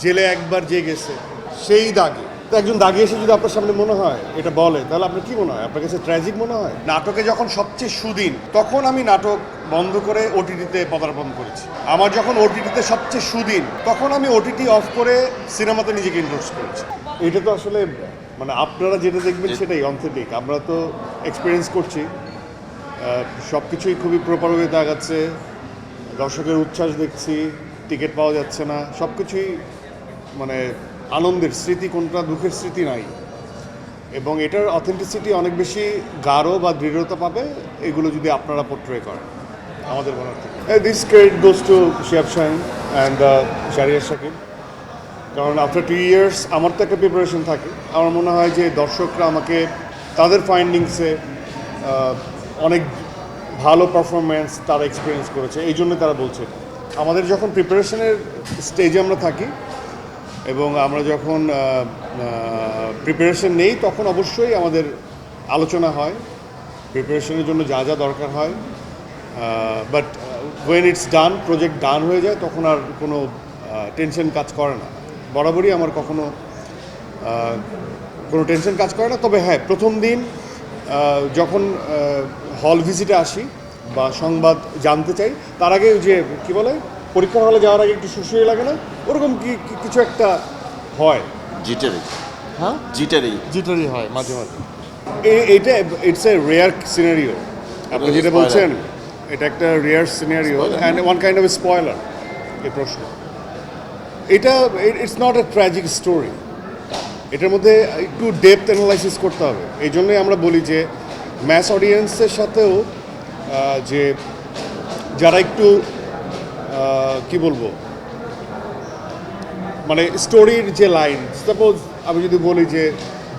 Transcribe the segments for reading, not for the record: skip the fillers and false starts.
জেলে একবার যে গেছে সেই দাগে। তো একজন দাগে এসে যদি আপনার সামনে মনে হয় এটা বলে, তাহলে আপনার কি মনে হয়? আপনার কাছে ট্র্যাজিক মনে হয়? নাটকে যখন সবচেয়ে সুদিন, তখন আমি নাটক বন্ধ করে ওটিটিতে পদার্পণ করেছি। আমার যখন ওটিটিতে সবচেয়ে সুদিন, তখন আমি ওটিটি অফ করে সিনেমাতে নিজেকে ইনভেস্ট করেছি। এটা তো আসলে মানে আপনারা যেটা দেখবেন সেটাই অথেন্টিক। আমরা তো এক্সপিরিয়েন্স করছি, সব কিছুই খুবই প্রপার ওয়েতে আগাচ্ছে, দর্শকের উচ্ছ্বাস দেখছি, টিকিট পাওয়া যাচ্ছে না, সব কিছুই মানে আনন্দের স্মৃতি, কোনটা দুঃখের স্মৃতি নাই। এবং এটার অথেন্টিসিটি অনেক বেশি গাঢ় বা দৃঢ়তা পাবে এগুলো যদি আপনারা পোর্ট্রে করেন আমাদের মনে থেকে। This credit goes to Shihab Shaheen and Shahriar Shakib, কারণ আফটার 2 ইয়ার্স আমার তো একটা প্রিপারেশন থাকে। আমার মনে হয় যে দর্শকরা আমাকে তাদের ফাইন্ডিংসে অনেক ভালো পারফরমেন্স তারা এক্সপিরিয়েন্স করেছে, এই জন্য তারা বলছে। আমাদের যখন প্রিপারেশনের স্টেজে আমরা থাকি এবং আমরা যখন প্রিপারেশন নেই, তখন অবশ্যই আমাদের আলোচনা হয় প্রিপারেশনের জন্য যা যা দরকার হয়। But when it's done, project done হয়ে যায়, তখন আর কোনো টেনশন কাজ করে না। বরাবরই আমার কখনো কোনো টেনশন কাজ করে না। তবে হ্যাঁ, প্রথম দিন যখন হল ভিজিটে আসি বা সংবাদ জানতে চাই, তার আগে যে কী বলে, পরীক্ষার হলে যাওয়ার আগে একটু শুশুয়ে লাগে না, ওরকম কিছু একটা হয়। জিটারি হ্যাঁ, জিটারি হয় মাঝে মাঝে। এইটা ইটস এ রেয়ার সিনারিও। আপনি যেটা বলছেন এটা একটা rare scenario and one kind of spoiler এই প্রশ্ন। এটা it's not a tragic story. এটার মধ্যে একটু ডেপথ অ্যানালাইসিস করতে হবে। এই জন্যই আমরা বলি যে ম্যাস অডিয়েন্সের সাথেও যে যারা একটু কি বলবো, মানে স্টোরির যে লাইন, সাপোজ আমি যদি বলি যে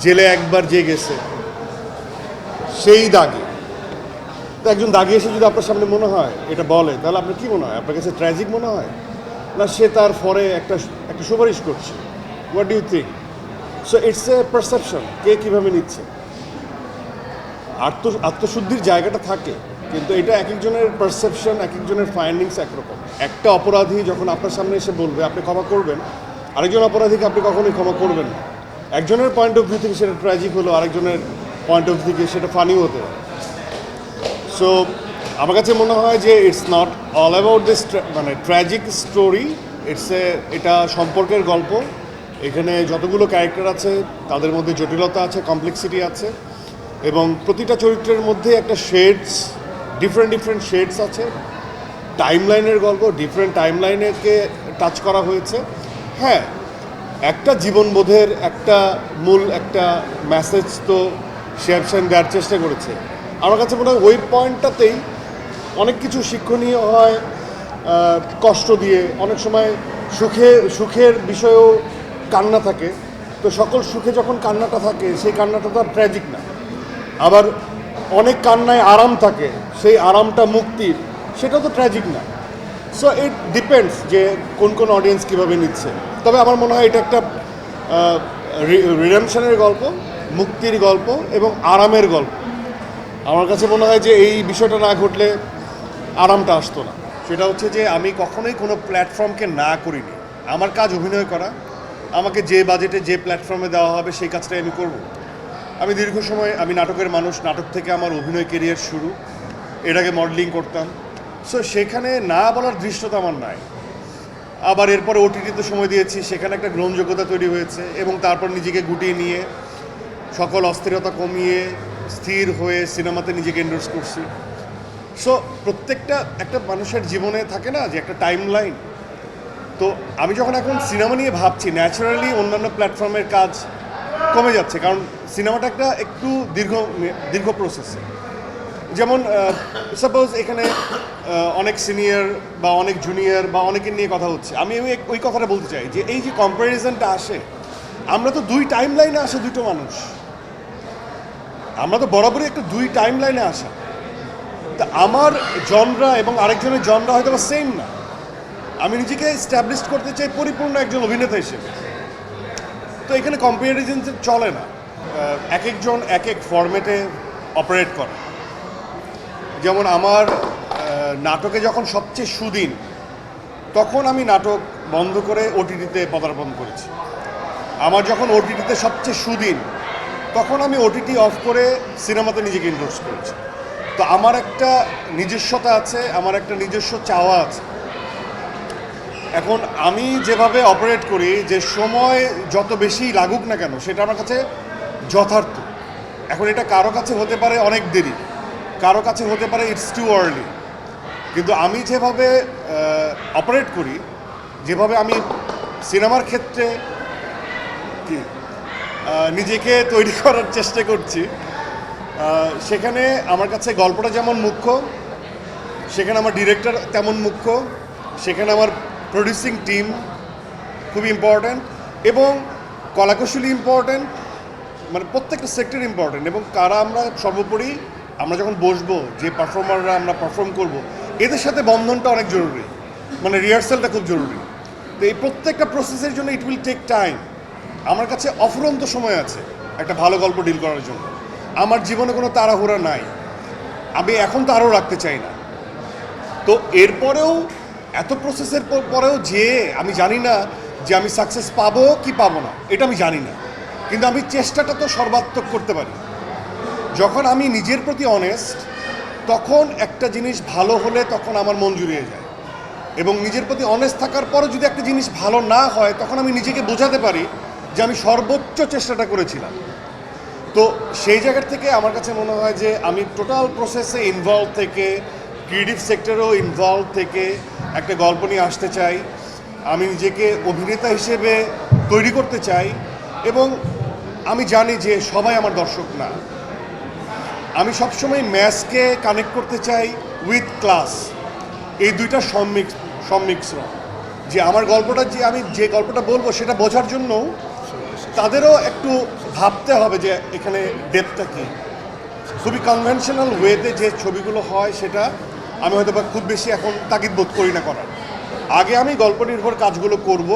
জেলে একবার যে গেছে সেই দাগে। তো একজন দাগে এসে যদি আপনার সামনে মনে হয় এটা বলে, তাহলে আপনার কি মনে হয়? আপনার কাছে ট্র্যাজিক মনে হয়, না সে তার পরে একটা সুপারিশ করছে? What do you think? So it's a perception, কে কীভাবে নিচ্ছে। আত্মশুদ্ধির জায়গাটা থাকে, কিন্তু এটা এক একজনের পারসেপশন, এক একজনের ফাইন্ডিংস একরকম। একটা অপরাধী যখন আপনার সামনে এসে বলবে আপনি ক্ষমা করবেন, আরেকজন অপরাধীকে আপনি কখনোই ক্ষমা করবেন না। একজনের পয়েন্ট অফ ভিউ থেকে সেটা ট্র্যাজিক হলো, আরেকজনের পয়েন্ট অফ ভিউ থেকে সেটা ফানিও হতে পারে। সো আমার কাছে মনে হয় যে it's not all about this মানে ট্র্যাজিক স্টোরি। এটা সম্পর্কের গল্প। এখানে যতগুলো ক্যারেক্টার আছে তাদের মধ্যে জটিলতা আছে, কমপ্লেক্সিটি আছে, এবং প্রতিটা চরিত্রের মধ্যে একটা শেডস, ডিফারেন্ট শেডস আছে। টাইমলাইনের গল্প, ডিফারেন্ট টাইমলাইনেকে টাচ করা হয়েছে। হ্যাঁ, একটা জীবনবোধের একটা মূল একটা মেসেজ তো শিহাব শাহীন দেওয়ার চেষ্টা করেছে। আমার কাছে মনে হয় ওই পয়েন্টটাতেই অনেক কিছু শিক্ষণীয় হয়। কষ্ট দিয়ে অনেক সময় সুখের বিষয়েও কান্না থাকে। তো সকল সুখে যখন কান্নাটা থাকে, সেই কান্নাটা তো আর ট্র্যাজিক না। আবার অনেক কান্নায় আরাম থাকে, সেই আরামটা মুক্তির, সেটা তো ট্র্যাজিক না। সো ইট ডিপেন্ডস যে কোন কোন অডিয়েন্স কীভাবে নিচ্ছে। তবে আমার মনে হয় এটা একটা রিডেমশনের গল্প, মুক্তির গল্প এবং আরামের গল্প। আমার কাছে মনে হয় যে এই বিষয়টা না ঘটলে আরামটা আসতো না। সেটা হচ্ছে যে আমি কখনোই কোনো প্ল্যাটফর্মকে না করিনি। আমার কাজ অভিনয় করা। আমাকে যে বাজেটে যে প্ল্যাটফর্মে দেওয়া হবে সেই কাজটাই আমি করব। আমি দীর্ঘ সময় আমি নাটকের মানুষ, নাটক থেকে আমার অভিনয় কেরিয়ার শুরু, এর আগে মডেলিং করতাম। সো সেখানে না বলার দৃশ্যতা আমার নাই। আবার এরপরে ওটিটিতে সময় দিয়েছি, সেখানে একটা গ্রহণযোগ্যতা তৈরি হয়েছে, এবং তারপর নিজেকে গুটিয়ে নিয়ে সকল অস্থিরতা কমিয়ে স্থির হয়ে সিনেমাতে নিজেকে এন্ডোর্স করছি। সো প্রত্যেকটা একটা মানুষের জীবনে থাকে না যে একটা টাইম লাইন। তো আমি যখন এখন সিনেমা নিয়ে ভাবছি, ন্যাচারালি অন্যান্য প্ল্যাটফর্মের কাজ কমে যাচ্ছে, কারণ সিনেমাটা একটা একটু দীর্ঘ প্রসেসে। যেমন সাপোজ এখানে অনেক সিনিয়র বা অনেক জুনিয়র বা অনেকের নিয়ে কথা হচ্ছে। আমি ওই কথাটা বলতে চাই যে এই যে কম্প্যারিজনটা আসে, আমরা তো দুই টাইম লাইনে আসে দুটো মানুষ, আমরা তো বরাবরই একটা দুই টাইম লাইনে আসা। তা আমার জনরা এবং আরেকজনের জনরা হয়তো বা সেম না। আমি নিজেকে এস্টাবলিশ করতে চাই পরিপূর্ণ একজন অভিনেতা হিসেবে। তো এখানে কম্প্যারিজন চলে না। এক একজন এক এক ফরম্যাটে অপারেট করে। যেমন আমার নাটকে যখন সবচেয়ে সুদিন, তখন আমি নাটক বন্ধ করে ওটিটিতে পদার্পণ করেছি। আমার যখন ওটিটিতে সবচেয়ে সুদিন, তখন আমি ওটিটি অফ করে সিনেমাতে নিজেকে ইনভেস্ট করেছি। তো আমার একটা নিজস্বতা আছে, আমার একটা নিজস্ব চাওয়া আছে। এখন আমি যেভাবে অপারেট করি, যে সময় যত বেশি লাগুক না কেন সেটা আমার কাছে যথার্থ। এখন এটা কারো কাছে হতে পারে অনেক দেরি, কারো কাছে হতে পারে ইটস টু আর্লি, কিন্তু আমি যেভাবে অপারেট করি, যেভাবে আমি সিনেমার ক্ষেত্রে কি নিজেকে তৈরি করার চেষ্টা করছি, সেখানে আমার কাছে গল্পটা যেমন মুখ্য, সেখানে আমার ডিরেক্টর তেমন মুখ্য, সেখানে আমার প্রডিউসিং টিম খুব ইম্পর্ট্যান্ট, এবং কলাকৌশলী ইম্পর্ট্যান্ট, মানে প্রত্যেকটা সেক্টর ইম্পর্ট্যান্ট। এবং কারা আমরা সর্বোপরি আমরা যখন বসবো, যে পারফর্মাররা আমরা পারফর্ম করব, এদের সাথে বন্ধনটা অনেক জরুরি, মানে রিহার্সালটা খুব জরুরি। তো এই প্রত্যেকটা প্রসেসের জন্য ইট উইল টেক টাইম। আমার কাছে অফুরন্ত সময় আছে একটা ভালো গল্প ডিল করার জন্য। আমার জীবনে কোনো তাড়াহুড়া নাই, আমি এখন তো আরও রাখতে চাই না। তো এরপরেও এত প্রসেসের পরেও যে আমি জানি না যে আমি সাকসেস পাবো কি পাবো না, এটা আমি জানি না, কিন্তু আমি চেষ্টাটা তো সর্বাত্মক করতে পারি। যখন আমি নিজের প্রতি অনেস্ট, তখন একটা জিনিস ভালো হলে তখন আমার মন জুড়িয়ে যায়। এবং নিজের প্রতি অনেস্ট থাকার পরও যদি একটা জিনিস ভালো না হয়, তখন আমি নিজেকে বোঝাতে পারি যে আমি সর্বোচ্চ চেষ্টাটা করেছিলাম। তো সেই জায়গার থেকে আমার কাছে মনে হয় যে আমি টোটাল প্রসেসে ইনভলভ থেকে, ক্রিয়েটিভ সেক্টরেও ইনভলভ থেকে একটা গল্প নিয়ে আসতে চাই। আমি নিজেকে অভিনেতা হিসেবে তৈরি করতে চাই, এবং আমি জানি যে সবাই আমার দর্শক না। আমি সবসময় ম্যাসকে কানেক্ট করতে চাই উইথ ক্লাস, এই দুইটা সম্মিশ্রণ। যে আমার গল্পটা, যে আমি যে গল্পটা বলবো সেটা বোঝার জন্য তাদেরও একটু ভাবতে হবে যে এখানে ডেপথটা কী। খুবই কনভেনশনাল ওয়েতে যে ছবিগুলো হয়, সেটা আমি হয়তো বা খুব বেশি এখন তাগিদ বোধ করি না করার। আগে আমি গল্প নির্ভর কাজগুলো করব।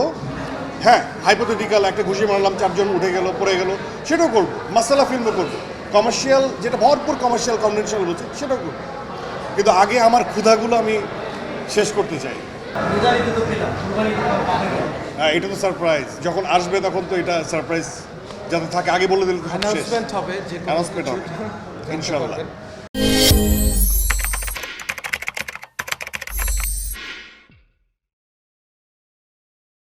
হ্যাঁ, হাইপোথেটিক্যাল একটা ঘুষি মারলাম, চারজন উঠে গেল, পড়ে গেল, সেটাও করবো। মাসালা ফিল্মও করবো, কমার্শিয়াল, যেটা ভরপুর কমার্শিয়াল কনভেনশনাল বলছে সেটাও করবো। কিন্তু আগে আমার ক্ষুধাগুলো আমি শেষ করতে চাই। হ্যাঁ, এটা তো সারপ্রাইজ, যখন আসবে তখন তো এটা সারপ্রাইজ যাতে থাকে, আগে বলে দিলে অ্যানাউন্সমেন্ট হবে, যে অ্যানাউন্সমেন্ট হবে ইনশাআল্লাহ।